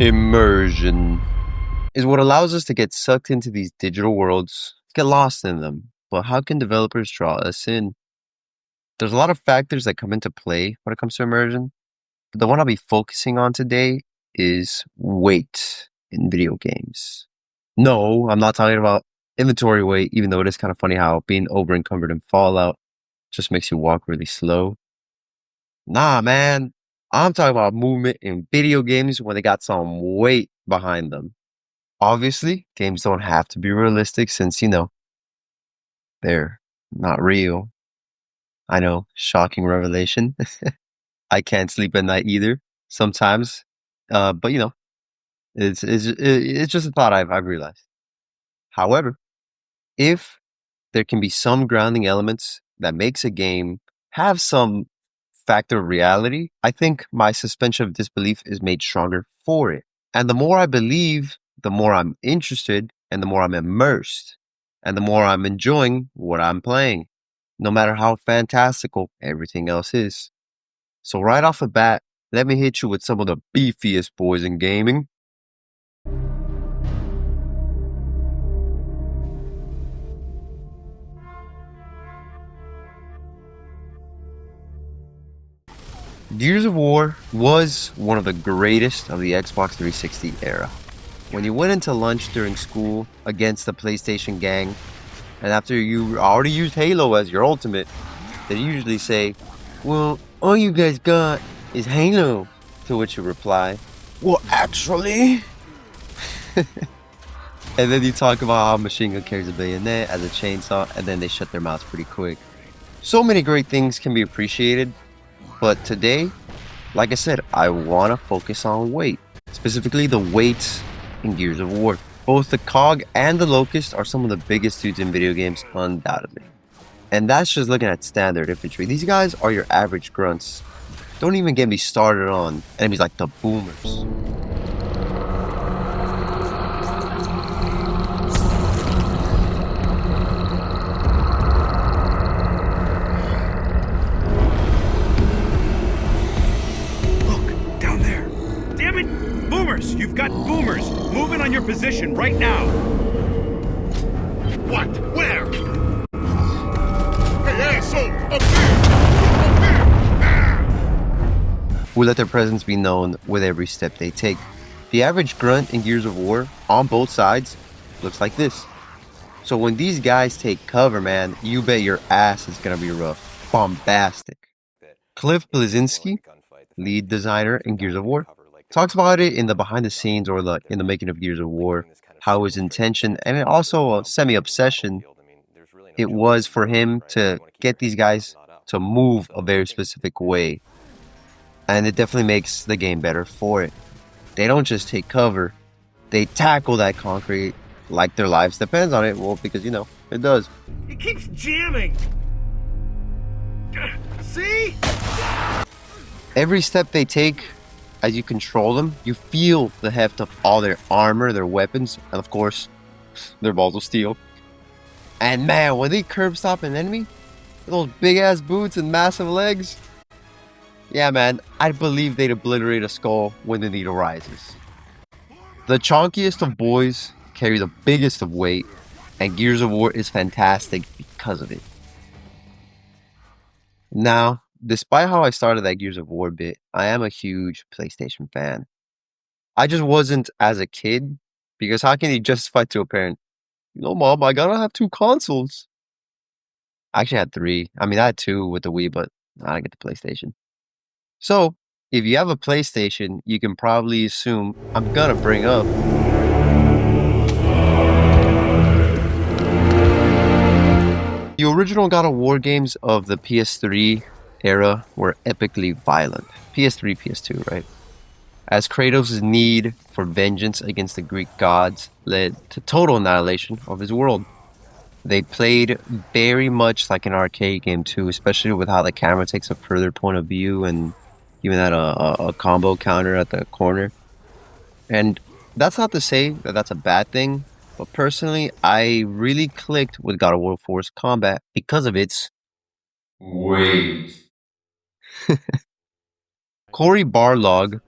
Immersion is what allows us to get sucked into these digital worlds, get lost in them. But how can developers draw us in? There's a lot of factors that come into play when it comes to immersion. But the one I'll be focusing on today is weight in video games. No, I'm not talking about inventory weight, even though it is kind of funny how being over encumbered in Fallout just makes you walk really slow. Nah, man. I'm talking about movement in video games when they got some weight behind them. Obviously, games don't have to be realistic since, they're not real. I know, shocking revelation. I can't sleep at night either sometimes. But it's just a thought I've realized. However, if there can be some grounding elements that makes a game have some factor of reality, I think my suspension of disbelief is made stronger for it. And the more I believe, the more I'm interested and the more I'm immersed and the more I'm enjoying what I'm playing, no matter how fantastical everything else is. So right off the bat, let me hit you with some of the beefiest boys in gaming. Gears of War was one of the greatest of the Xbox 360 era. When you went into lunch during school against the PlayStation gang, and after you already used Halo as your ultimate, they usually say, well, all you guys got is Halo. To which you reply, well, actually. And then you talk about how Machine Gun carries a bayonet as a chainsaw, and then they shut their mouths pretty quick. So many great things can be appreciated, but today, like I said, I want to focus on weight, specifically the weights in Gears of War. Both the COG and the Locust are some of the biggest dudes in video games, undoubtedly. And that's just looking at standard infantry. These guys are your average grunts. Don't even get me started on enemies like the boomers. Look, down there. Damn it! Boomers! You've got boomers! Moving on your position right now! What? Where? Hey, asshole! Up here! Who let their presence be known with every step they take. The average grunt in Gears of War, on both sides, looks like this. So when these guys take cover, man, you bet your ass is gonna be rough. Bombastic. Cliff Bleszinski, lead designer in Gears of War, talks about it in the behind the scenes or in the making of Gears of War, how his intention, and also a semi-obsession, it was for him to get these guys to move a very specific way. And it definitely makes the game better for it. They don't just take cover, they tackle that concrete like their lives depends on it. Well, because, it does. It keeps jamming! See? Every step they take, as you control them, you feel the heft of all their armor, their weapons, and of course, their balls of steel. And man, when they curb stop an enemy, with those big ass boots and massive legs, yeah, man, I believe they'd obliterate a skull when the need arises. The chonkiest of boys carry the biggest of weight, and Gears of War is fantastic because of it. Now, despite how I started that Gears of War bit, I am a huge PlayStation fan. I just wasn't as a kid, because how can you justify to a parent, Mom, I gotta have 2 consoles? I actually had 3. I mean, I had 2 with the Wii, but I didn't get the PlayStation. So, if you have a PlayStation, you can probably assume I'm gonna bring up the original God of War games of the PS3 era were epically violent. PS3, PS2, right? As Kratos' need for vengeance against the Greek gods led to total annihilation of his world. They played very much like an arcade game too, especially with how the camera takes a further point of view and even had a combo counter at the corner. And that's not to say that that's a bad thing, but personally, I really clicked with God of War 4's combat because of its weight. Cory Barlog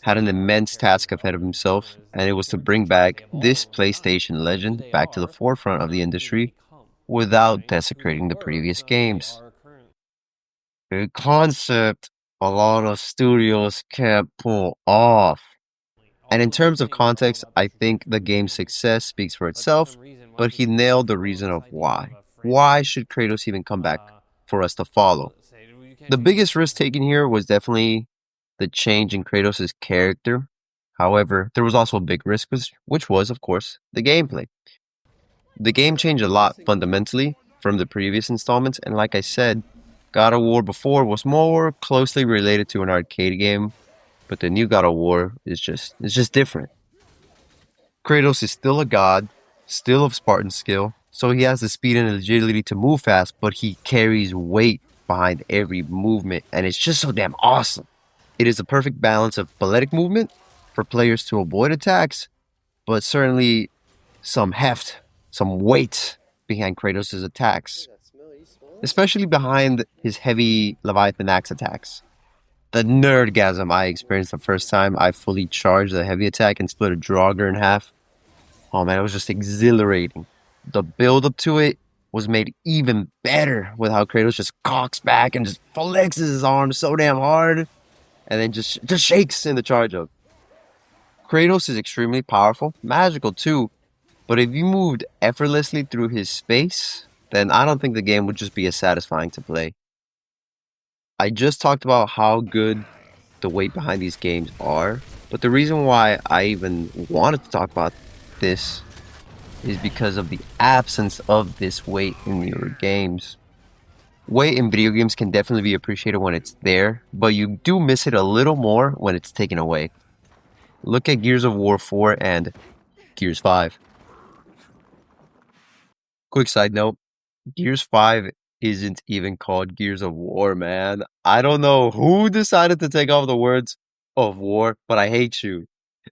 had an immense task ahead of himself, and it was to bring back this PlayStation legend back to the forefront of the industry without desecrating the previous games. A concept a lot of studios can't pull off. And in terms of context, I think the game's success speaks for itself, but he nailed the reason of why. Why should Kratos even come back for us to follow? The biggest risk taken here was definitely the change in Kratos' character. However, there was also a big risk, which was, of course, the gameplay. The game changed a lot fundamentally from the previous installments, and like I said, God of War before was more closely related to an arcade game, but the new God of War is just different. Kratos is still a god, still of Spartan skill, so he has the speed and agility to move fast, but he carries weight behind every movement, and it's just so damn awesome. It is a perfect balance of balletic movement for players to avoid attacks, but certainly some heft, some weight behind Kratos' attacks, especially behind his heavy Leviathan axe attacks. The nerdgasm I experienced the first time I fully charged a heavy attack and split a Draugr in half. Oh man, it was just exhilarating. The build up to it was made even better with how Kratos just cocks back and just flexes his arms so damn hard and then just shakes in the charge up. Kratos is extremely powerful, magical too, but if you moved effortlessly through his space, then I don't think the game would just be as satisfying to play. I just talked about how good the weight behind these games are, but the reason why I even wanted to talk about this is because of the absence of this weight in newer games. Weight in video games can definitely be appreciated when it's there, but you do miss it a little more when it's taken away. Look at Gears of War 4 and Gears 5. Quick side note, Gears 5 isn't even called Gears of War, man. I don't know who decided to take off the words of war, but I hate you.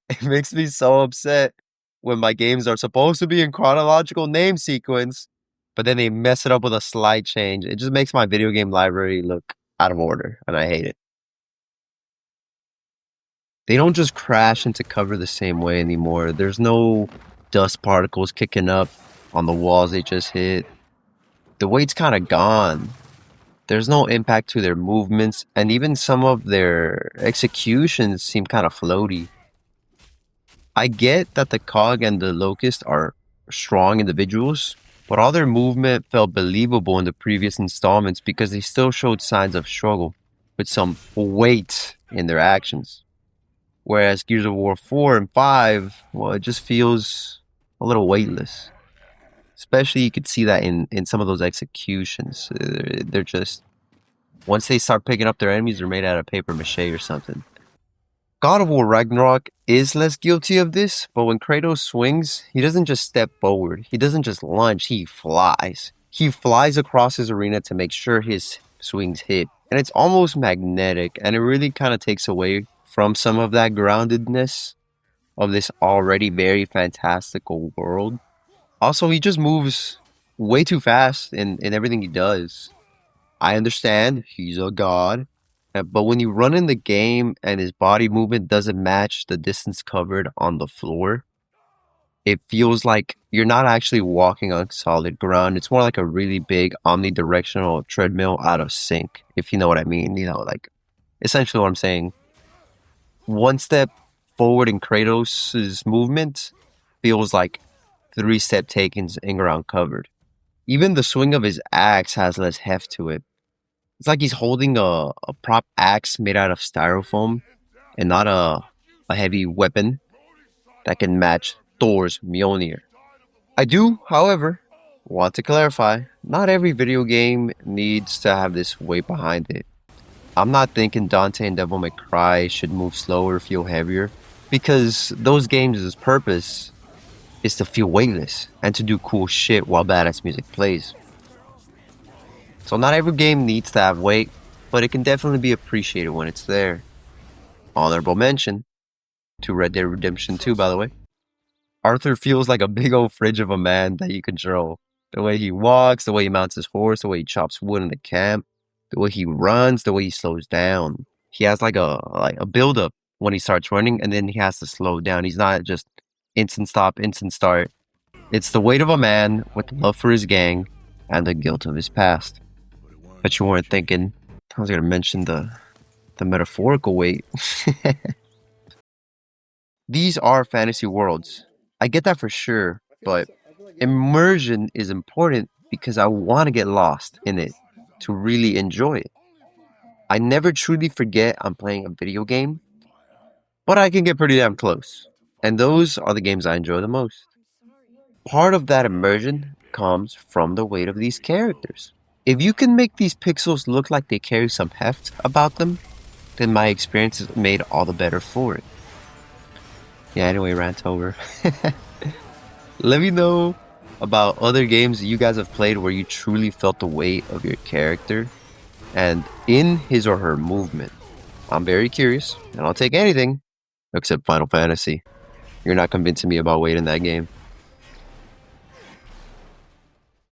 It makes me so upset when my games are supposed to be in chronological name sequence, but then they mess it up with a slight change. It just makes my video game library look out of order, and I hate it. They don't just crash into cover the same way anymore. There's no dust particles kicking up on the walls they just hit. The weight's kind of gone. There's no impact to their movements, and even some of their executions seem kind of floaty. I get that the Cog and the Locust are strong individuals, but all their movement felt believable in the previous installments because they still showed signs of struggle, with some weight in their actions. Whereas Gears of War 4 and 5, well, it just feels a little weightless. Especially you could see that in some of those executions. They're just, once they start picking up their enemies, they're made out of paper mache or something. God of War Ragnarok is less guilty of this, but when Kratos swings, he doesn't just step forward. He doesn't just lunge, he flies. He flies across his arena to make sure his swings hit. And it's almost magnetic, and it really kind of takes away from some of that groundedness of this already very fantastical world. Also, he just moves way too fast in everything he does. I understand he's a god, but when you run in the game and his body movement doesn't match the distance covered on the floor, it feels like you're not actually walking on solid ground. It's more like a really big omnidirectional treadmill out of sync, if you know what I mean. You know, like essentially what I'm saying. One step forward in Kratos' movement feels like 3-step takens in ground covered. Even the swing of his axe has less heft to it. It's like he's holding a prop axe made out of styrofoam and not a heavy weapon that can match Thor's Mjolnir. I do, however, want to clarify, not every video game needs to have this weight behind it. I'm not thinking Dante and Devil May Cry should move slower, feel heavier, because those games' purpose is to feel weightless and to do cool shit while badass music plays. So not every game needs to have weight, but it can definitely be appreciated when it's there. Honorable mention to Red Dead Redemption 2, by the way. Arthur feels like a big old fridge of a man that you control. The way he walks, the way he mounts his horse, the way he chops wood in the camp, the way he runs, the way he slows down. He has like a build-up when he starts running, and then he has to slow down. He's not just instant stop, instant start. It's the weight of a man with love for his gang and the guilt of his past. But you weren't thinking I was going to mention the metaphorical weight. These are fantasy worlds. I get that for sure, but immersion is important because I want to get lost in it to really enjoy it. I never truly forget I'm playing a video game, but I can get pretty damn close. And those are the games I enjoy the most. Part of that immersion comes from the weight of these characters. If you can make these pixels look like they carry some heft about them, then my experience is made all the better for it. Yeah, anyway, rant over. Let me know about other games that you guys have played where you truly felt the weight of your character and in his or her movement. I'm very curious, and I'll take anything except Final Fantasy. You're not convincing me about weight in that game.